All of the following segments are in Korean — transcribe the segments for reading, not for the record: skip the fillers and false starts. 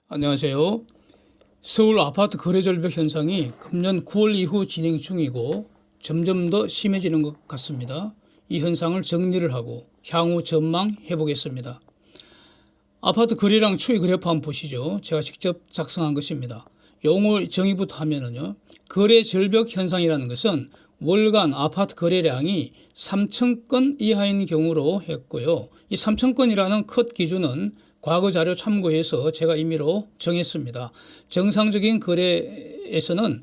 안녕하세요. 서울 아파트 거래 절벽 현상이 금년 9월 이후 진행 중이고 점점 더 심해지는 것 같습니다. 이 현상을 정리를 하고 향후 전망해 보겠습니다. 아파트 거래량 추이 그래프 한번 보시죠. 제가 직접 작성한 것입니다. 용어 정의부터 하면은요. 거래 절벽 현상이라는 것은 월간 아파트 거래량이 3,000건 이하인 경우로 했고요. 이 3,000건이라는 컷 기준은 과거 자료 참고해서 제가 임의로 정했습니다. 정상적인 거래에서는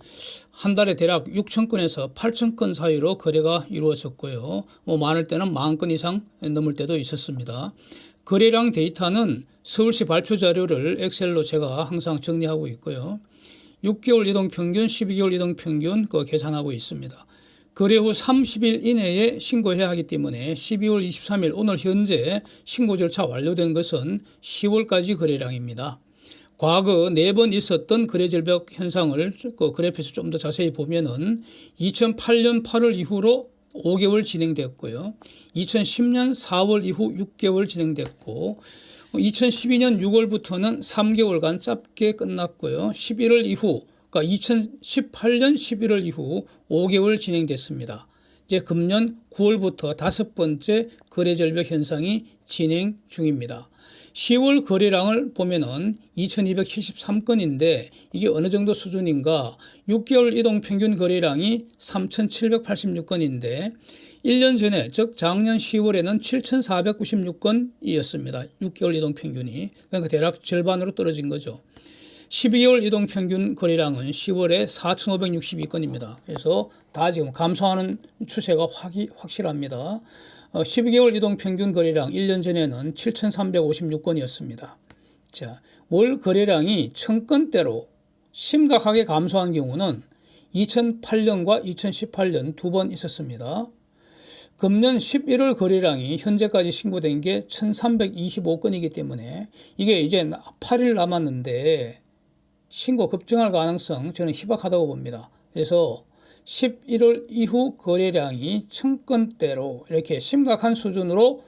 한 달에 대략 6,000건에서 8,000건 사이로 거래가 이루어졌고요. 많을 때는 10,000건 이상 넘을 때도 있었습니다. 거래량 데이터는 서울시 발표 자료를 엑셀로 제가 항상 정리하고 있고요. 6개월 이동평균, 12개월 이동평균 계산하고 있습니다. 거래 후 30일 이내에 신고해야 하기 때문에 12월 23일 오늘 현재 신고 절차 완료된 것은 10월까지 거래량입니다. 과거 4번 있었던 거래 절벽 현상을 그래프에서 좀 더 자세히 보면은 2008년 8월 이후로 5개월 진행됐고요. 2010년 4월 이후 6개월 진행됐고 2012년 6월부터는 3개월간 짧게 끝났고요. 11월 이후 그러니까 2018년 11월 이후 5개월 진행됐습니다. 이제 금년 9월부터 5번째 거래 절벽 현상이 진행 중입니다. 10월 거래량을 보면은 2,273건인데 이게 어느 정도 수준인가? 6개월 이동 평균 거래량이 3,786건인데 1년 전에 즉 작년 10월에는 7,496건이었습니다. 6개월 이동 평균이. 그러니까 대략 절반으로 떨어진 거죠. 12개월 이동 평균 거래량은 10월에 4,562건입니다. 그래서 다 지금 감소하는 추세가 확실합니다. 12개월 이동 평균 거래량 1년 전에는 7,356건이었습니다. 자, 월 거래량이 1,000건대로 심각하게 감소한 경우는 2008년과 2018년 두 번 있었습니다. 금년 11월 거래량이 현재까지 신고된 게 1,325건이기 때문에 이게 이제 8일 남았는데 신고 급증할 가능성 저는 희박하다고 봅니다. 그래서 11월 이후 거래량이 1,000건대로 이렇게 심각한 수준으로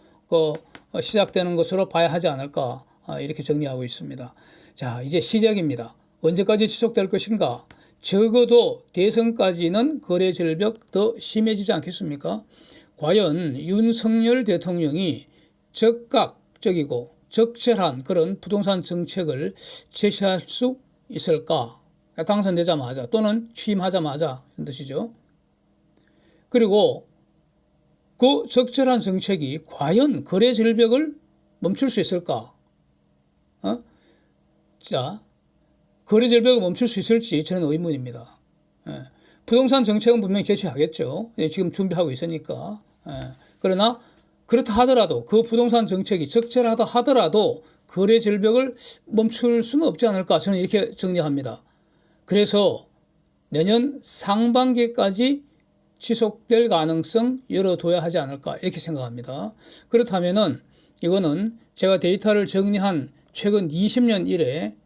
시작되는 것으로 봐야 하지 않을까 이렇게 정리하고 있습니다. 자, 이제 시작입니다. 언제까지 지속될 것인가? 적어도 대선까지는 거래 절벽 더 심해지지 않겠습니까? 과연 윤석열 대통령이 적극적이고 적절한 그런 부동산 정책을 제시할 수 있을까? 당선되자마자 또는 취임하자마자 이런 뜻이죠. 그리고 그 적절한 정책이 과연 거래 절벽을 멈출 수 있을까? 자, 거래 절벽을 멈출 수 있을지 저는 의문입니다. 부동산 정책은 분명히 제시하겠죠. 지금 준비하고 있으니까. 그러나 그렇다 하더라도 그 부동산 정책이 적절하다 하더라도 거래 절벽을 멈출 수는 없지 않을까 저는 이렇게 정리합니다. 그래서 내년 상반기까지 지속될 가능성 열어둬야 하지 않을까 이렇게 생각합니다. 그렇다면은 이거는 제가 데이터를 정리한 최근 20년 이래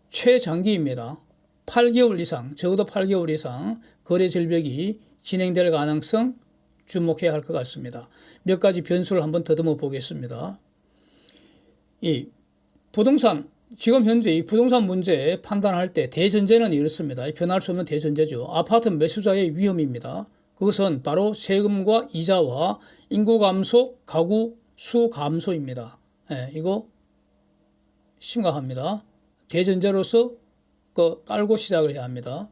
최장기입니다. 8개월 이상, 적어도 8개월 이상 거래 절벽이 진행될 가능성 주목해야 할 것 같습니다. 몇 가지 변수를 한번 더듬어 보겠습니다. 이 부동산, 지금 현재 이 부동산 문제 판단할 때 대전제는 이렇습니다. 변할 수 없는 대전제죠. 아파트 매수자의 위험입니다. 그것은 바로 세금과 이자와 인구 감소, 가구 수 감소입니다. 이거 심각합니다. 대전제로서 깔고 시작을 해야 합니다.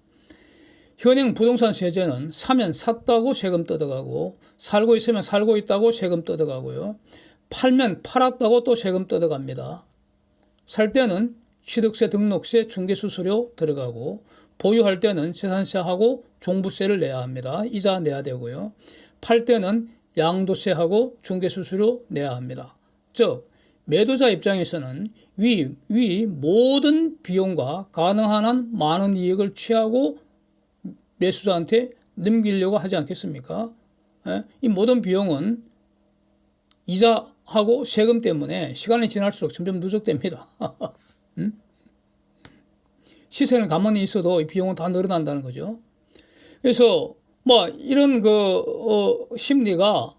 현행 부동산 세제는 사면 샀다고 세금 뜯어가고 살고 있으면 살고 있다고 세금 뜯어가고요. 팔면 팔았다고 또 세금 뜯어갑니다. 살 때는 취득세, 등록세, 중개수수료 들어가고 보유할 때는 재산세하고 종부세를 내야 합니다. 이자 내야 되고요. 팔 때는 양도세하고 중개수수료 내야 합니다. 즉 매도자 입장에서는 위 모든 비용과 가능한 한 많은 이익을 취하고 매수자한테 넘기려고 하지 않겠습니까? 이 모든 비용은 이자하고 세금 때문에 시간이 지날수록 점점 누적됩니다. 시세는 가만히 있어도 이 비용은 다 늘어난다는 거죠. 그래서 이런 심리가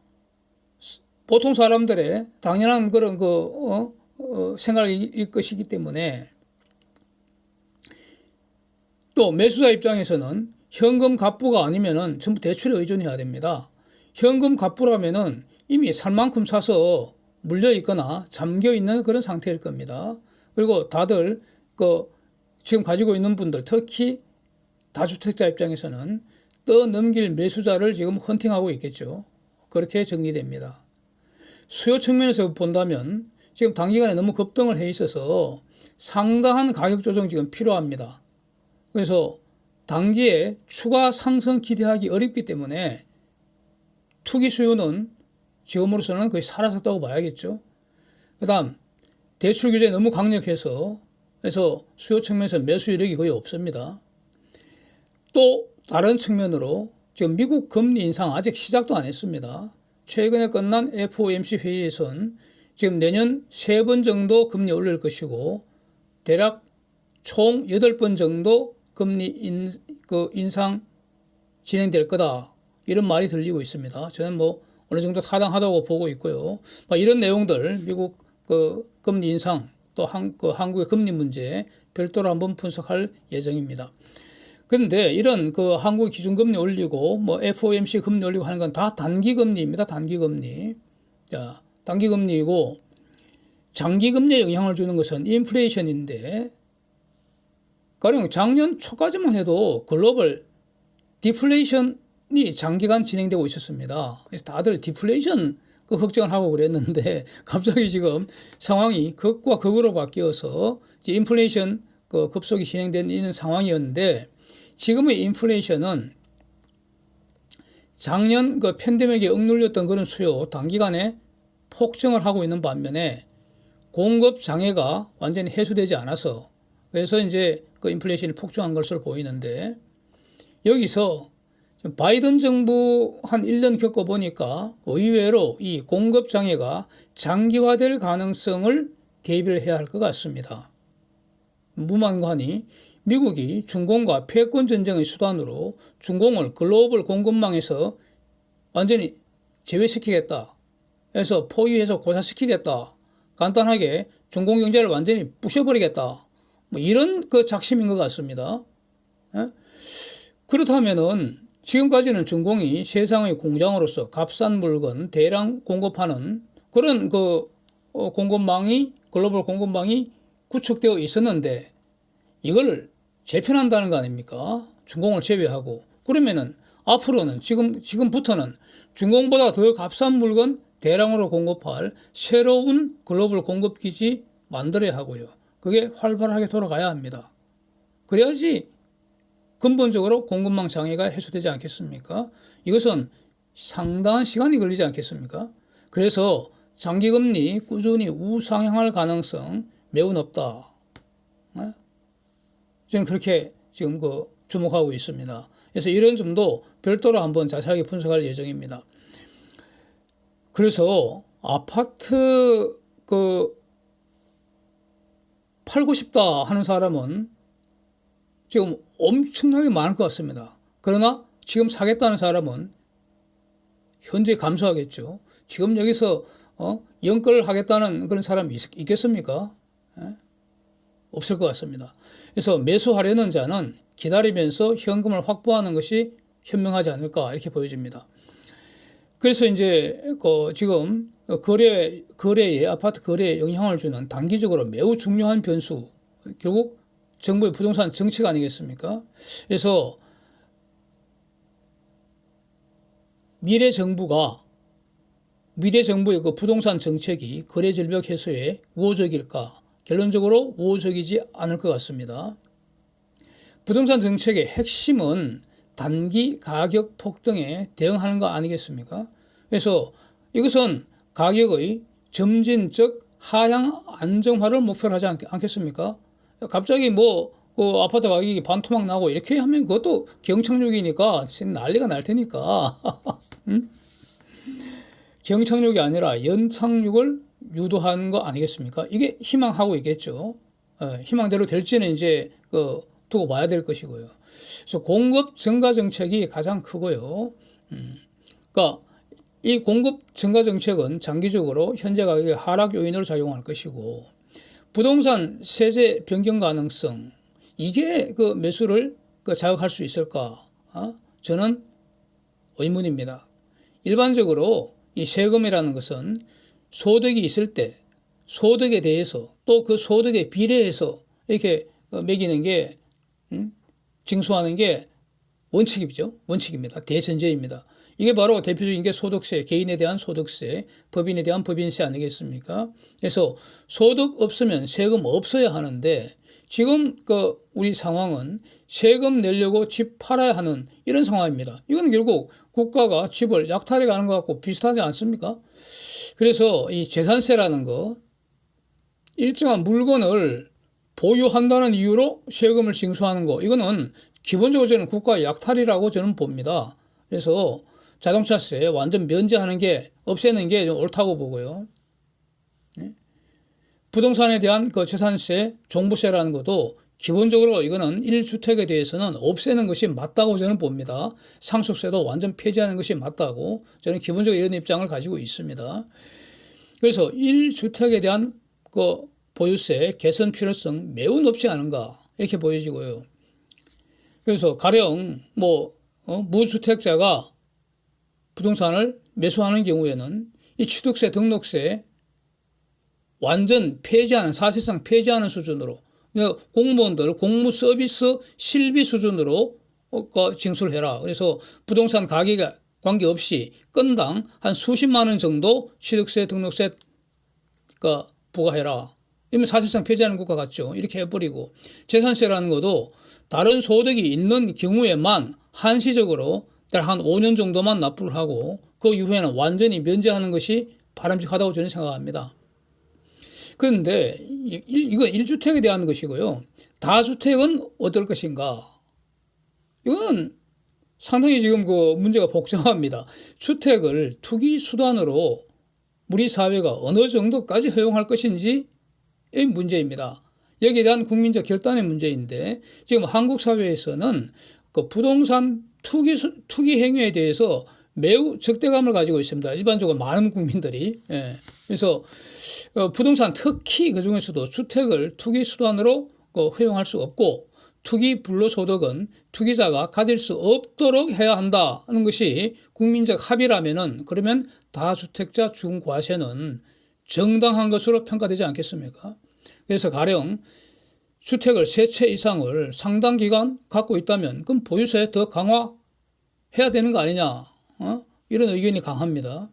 보통 사람들의 당연한 그런 생각일 것이기 때문에 또 매수자 입장에서는 현금 갑부가 아니면은 전부 대출에 의존해야 됩니다. 현금 갑부라면은 이미 살 만큼 사서 물려 있거나 잠겨 있는 그런 상태일 겁니다. 그리고 다들 지금 가지고 있는 분들, 특히 다주택자 입장에서는 떠넘길 매수자를 지금 헌팅하고 있겠죠. 그렇게 정리됩니다. 수요 측면에서 본다면 지금 단기간에 너무 급등을 해 있어서 상당한 가격 조정 지금 필요합니다. 그래서 단기에 추가 상승 기대하기 어렵기 때문에 투기 수요는 지금으로서는 거의 사라졌다고 봐야겠죠. 그 다음 대출 규제 너무 강력해서 그래서 수요 측면에서 매수 이력이 거의 없습니다. 또 다른 측면으로 지금 미국 금리 인상 아직 시작도 안 했습니다. 최근에 끝난 FOMC 회의에선 지금 내년 3번 정도 금리 올릴 것이고 대략 총 8번 정도 금리 인상 진행될 거다. 이런 말이 들리고 있습니다. 저는 어느 정도 타당하다고 보고 있고요. 이런 내용들 미국 금리 인상 또 한국의 금리 문제 별도로 한번 분석할 예정입니다. 그런데 이런 한국의 기준금리 올리고 FOMC 금리 올리고 하는 건 다 단기금리입니다. 단기금리. 자, 단기금리이고 장기금리에 영향을 주는 것은 인플레이션인데 가령 작년 초까지만 해도 글로벌 디플레이션이 장기간 진행되고 있었습니다. 그래서 다들 디플레이션 걱정을 하고 그랬는데 갑자기 지금 상황이 극과 극으로 바뀌어서 인플레이션 급속히 진행되는 이런 상황이었는데 지금의 인플레이션은 작년 팬데믹에 억눌렸던 그런 수요 단기간에 폭증을 하고 있는 반면에 공급 장애가 완전히 해소되지 않아서 그래서 이제 인플레이션이 폭증한 것으로 보이는데 여기서 바이든 정부 한 1년 겪어보니까 의외로 이 공급 장애가 장기화될 가능성을 대비를 해야 할 것 같습니다. 무만관이 미국이 중공과 패권 전쟁의 수단으로 중공을 글로벌 공급망에서 완전히 제외시키겠다. 해서 포위해서 고사시키겠다. 간단하게 중공 경제를 완전히 부셔버리겠다. 이런 작심인 것 같습니다. 예? 그렇다면은 지금까지는 중공이 세상의 공장으로서 값싼 물건 대량 공급하는 그런 공급망이 글로벌 공급망이 구축되어 있었는데 이걸 재편한다는 거 아닙니까? 중공을 제외하고 그러면은 앞으로는 지금부터는 중공보다 더 값싼 물건 대량으로 공급할 새로운 글로벌 공급기지 만들어야 하고요. 그게 활발하게 돌아가야 합니다. 그래야지 근본적으로 공급망 장애가 해소되지 않겠습니까? 이것은 상당한 시간이 걸리지 않겠습니까? 그래서 장기금리 꾸준히 우상향할 가능성 매우 높다. 저는 그렇게 지금 주목하고 있습니다. 그래서 이런 점도 별도로 한번 자세하게 분석할 예정입니다. 그래서 아파트 팔고 싶다 하는 사람은 지금 엄청나게 많을 것 같습니다. 그러나 지금 사겠다는 사람은 현재 감소하겠죠. 지금 여기서 연끌하겠다는 그런 사람이 있겠습니까? 없을 것 같습니다. 그래서 매수하려는 자는 기다리면서 현금을 확보하는 것이 현명하지 않을까 이렇게 보여집니다. 그래서 이제 지금 거래에 아파트 거래에 영향을 주는 단기적으로 매우 중요한 변수 결국 정부의 부동산 정책 아니겠습니까? 그래서 미래 정부의 부동산 정책이 거래 절벽 해소에 우호적일까? 결론적으로 우호적이지 않을 것 같습니다. 부동산 정책의 핵심은 단기 가격 폭등에 대응하는 거 아니겠습니까? 그래서 이것은 가격의 점진적 하향 안정화를 목표로 하지 않겠습니까? 갑자기 아파트 가격이 반토막 나고 이렇게 하면 그것도 경착륙이니까 난리가 날 테니까. 응? 경착륙이 아니라 연착륙을 유도하는 거 아니겠습니까? 이게 희망하고 있겠죠. 희망대로 될지는 이제 두고 봐야 될 것이고요. 그래서 공급 증가 정책이 가장 크고요. 그러니까 이 공급 증가 정책은 장기적으로 현재 가격의 하락 요인으로 작용할 것이고 부동산 세제 변경 가능성 이게 매수를 자극할 수 있을까? 저는 의문입니다. 일반적으로 이 세금이라는 것은 소득이 있을 때 소득에 대해서 또 그 소득에 비례해서 이렇게 매기는 게 징수하는 게 원칙이죠. 원칙입니다. 대전제입니다. 이게 바로 대표적인 게 소득세, 개인에 대한 소득세, 법인에 대한 법인세 아니겠습니까? 그래서 소득 없으면 세금 없어야 하는데 지금 우리 상황은 세금 내려고 집 팔아야 하는 이런 상황입니다. 이건 결국 국가가 집을 약탈해 가는 것 같고 비슷하지 않습니까? 그래서 이 재산세라는 거 일정한 물건을 보유한다는 이유로 세금을 징수하는 거 이거는 기본적으로 저는 국가의 약탈이라고 저는 봅니다. 그래서 자동차세 완전 면제하는 게 없애는 게 좀 옳다고 보고요. 네? 부동산에 대한 그 재산세, 종부세라는 것도 기본적으로 이거는 1주택에 대해서는 없애는 것이 맞다고 저는 봅니다. 상속세도 완전 폐지하는 것이 맞다고 저는 기본적으로 이런 입장을 가지고 있습니다. 그래서 1주택에 대한 그 보유세 개선 필요성 매우 높지 않은가 이렇게 보여지고요. 그래서 가령 무주택자가 부동산을 매수하는 경우에는 이 취득세, 등록세 완전 폐지하는 사실상 폐지하는 수준으로 그러니까 공무원들 공무 서비스 실비 수준으로 징수를 해라. 그래서 부동산 가격에 관계없이 건당 한 수십만 원 정도 취득세, 등록세 부과해라. 이러면 사실상 폐지하는 국가 같죠. 이렇게 해버리고 재산세라는 것도 다른 소득이 있는 경우에만 한시적으로 한 5년 정도만 납부를 하고 그 이후에는 완전히 면제하는 것이 바람직하다고 저는 생각합니다. 그런데 이건 1주택에 대한 것이고요. 다주택은 어떨 것인가? 이건 상당히 지금 그 문제가 복잡합니다. 주택을 투기 수단으로 우리 사회가 어느 정도까지 허용할 것인지 이 문제입니다. 여기에 대한 국민적 결단의 문제인데 지금 한국 사회에서는 그 부동산 투기 행위에 대해서 매우 적대감을 가지고 있습니다. 일반적으로 많은 국민들이. 그래서 부동산 특히 그중에서도 주택을 투기 수단으로 허용할 수 없고 투기 불로소득은 투기자가 가질 수 없도록 해야 한다는 것이 국민적 합의라면은 그러면 다주택자 중과세는 정당한 것으로 평가되지 않겠습니까? 그래서 가령 주택을 3채 이상을 상당 기간 갖고 있다면 그럼 보유세 더 강화해야 되는 거 아니냐? 이런 의견이 강합니다.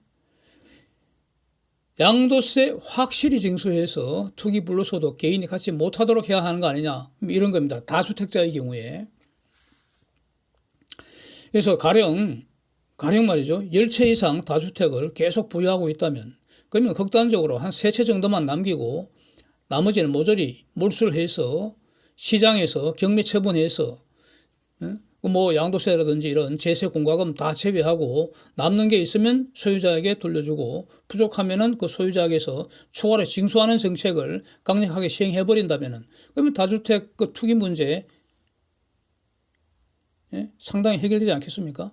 양도세 확실히 징수해서 투기 불로소득 개인이 갖지 못하도록 해야 하는 거 아니냐? 이런 겁니다. 다주택자의 경우에. 그래서 가령 말이죠. 10채 이상 다주택을 계속 보유하고 있다면 그러면 극단적으로 한 3채 정도만 남기고 나머지는 모조리 몰수를 해서 시장에서 경매 처분해서 양도세라든지 이런 제세 공과금 다 제외하고 남는 게 있으면 소유자에게 돌려주고 부족하면은 그 소유자에게서 추가로 징수하는 정책을 강력하게 시행해 버린다면은 그러면 다주택 그 투기 문제 상당히 해결되지 않겠습니까?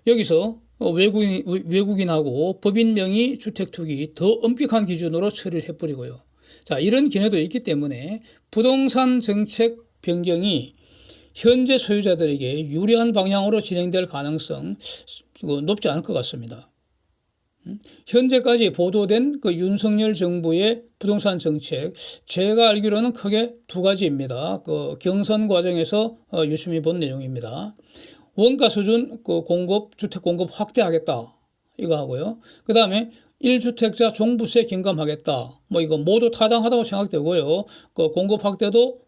여기서 외국인하고 법인 명의 주택 투기 더 엄격한 기준으로 처리를 해버리고요. 자, 이런 견해도 있기 때문에 부동산 정책 변경이 현재 소유자들에게 유리한 방향으로 진행될 가능성 높지 않을 것 같습니다. 현재까지 보도된 그 윤석열 정부의 부동산 정책, 제가 알기로는 크게 2가지입니다. 그 경선 과정에서 유심히 본 내용입니다. 원가 수준 그 주택 공급 확대하겠다 이거 하고요. 그 다음에 1주택자 종부세 경감하겠다. 이거 모두 타당하다고 생각되고요. 그 공급 확대도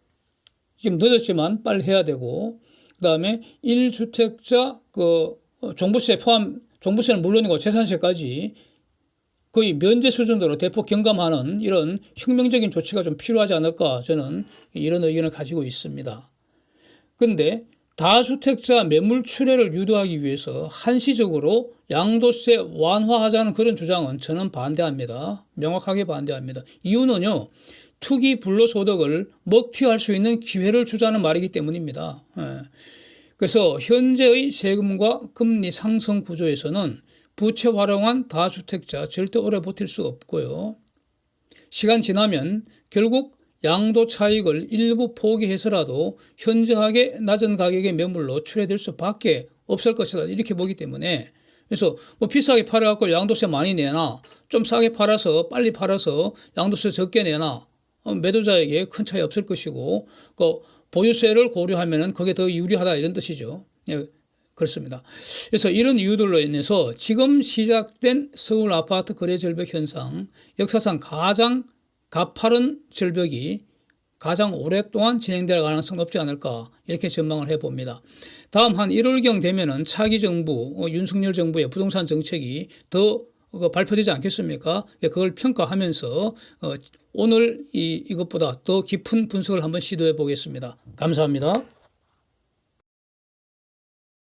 지금 늦었지만 빨리 해야 되고, 그 다음에 1주택자 그 종부세 종부세는 물론이고 재산세까지 거의 면제 수준으로 대폭 경감하는 이런 혁명적인 조치가 좀 필요하지 않을까 저는 이런 의견을 가지고 있습니다. 그런데 다주택자 매물 출회를 유도하기 위해서 한시적으로 양도세 완화하자는 그런 주장은 저는 반대합니다. 명확하게 반대합니다. 이유는요. 투기 불로소득을 먹튀할 수 있는 기회를 주자는 말이기 때문입니다. 그래서 현재의 세금과 금리 상승 구조에서는 부채 활용한 다주택자 절대 오래 버틸 수 없고요. 시간 지나면 결국 양도 차익을 일부 포기해서라도 현저하게 낮은 가격의 매물로 출회될 수밖에 없을 것이다 이렇게 보기 때문에 그래서 뭐 비싸게 팔아갖고 양도세 많이 내나 좀 싸게 팔아서 빨리 팔아서 양도세 적게 내나 매도자에게 큰 차이 없을 것이고 그 보유세를 고려하면은 그게 더 유리하다 이런 뜻이죠. 예, 그렇습니다. 그래서 이런 이유들로 인해서 지금 시작된 서울 아파트 거래 절벽 현상 역사상 가장 가파른 절벽이 가장 오랫동안 진행될 가능성이 높지 않을까 이렇게 전망을 해봅니다. 다음 한 1월경 되면은 차기 정부 윤석열 정부의 부동산 정책이 더 발표되지 않겠습니까? 그걸 평가하면서 오늘 이것보다 더 깊은 분석을 한번 시도해 보겠습니다. 감사합니다.